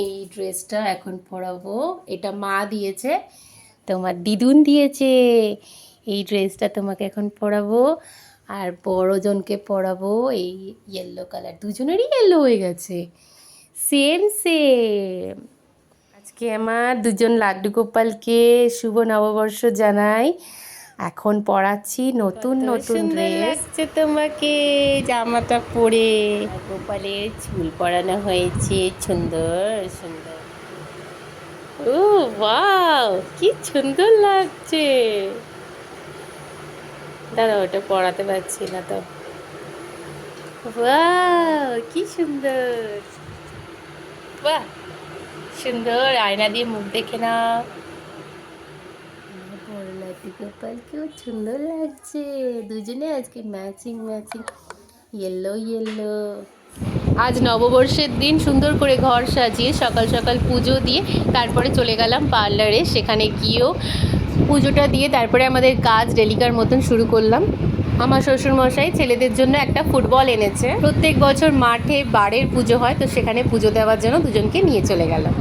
এই ড্রেসটা এখন পরাবো। এটা মা দিয়েছে, তোমার দিদুন দিয়েছে। এই ড্রেসটা তোমাকে এখন পরাবো, আর বড়জনকে পরাবো এই ইয়েলো কালার। দুজনেরই ইয়েলো হয়ে গেছে, সেম সেম। আজকে আমার দুজন লাড্ডু গোপালকে শুভ নববর্ষ জানাই। এখন পরাচ্ছি নতুন নতুন ড্রেস। লাগছে তোমাকে জামাটা পরে। গোপালের চুল পরানো হয়েছে সুন্দর সুন্দর। ও ওয়াও, কি সুন্দর লাগছে। দাদা ওটা পরাতে পারছি না তো। ওয়াও কি সুন্দর, বাহ সুন্দর। আয়না দিয়ে মুখ দেখে নাও। বড় লাড্ডু গোপালকেও সুন্দর লাগছে। দুজনে আজকে ম্যাচিং ম্যাচিং, ইয়েলো ইয়েলো। আজ নববর্ষের দিন সুন্দর করে ঘর সাজিয়ে সকাল সকাল পুজো দিয়ে তারপরে চলে গেলাম পার্লারে। সেখানে গিয়েও পুজোটা দিয়ে তারপরে আমাদের কাজ ডেলিকার মতন শুরু করলাম। আমার শ্বশুরমশাই ছেলেদের জন্য একটা ফুটবল এনেছে। প্রত্যেক বছর মাঠে বারের পুজো হয়, তো সেখানে পুজো দেওয়ার জন্য দুজনকে নিয়ে চলে গেলাম।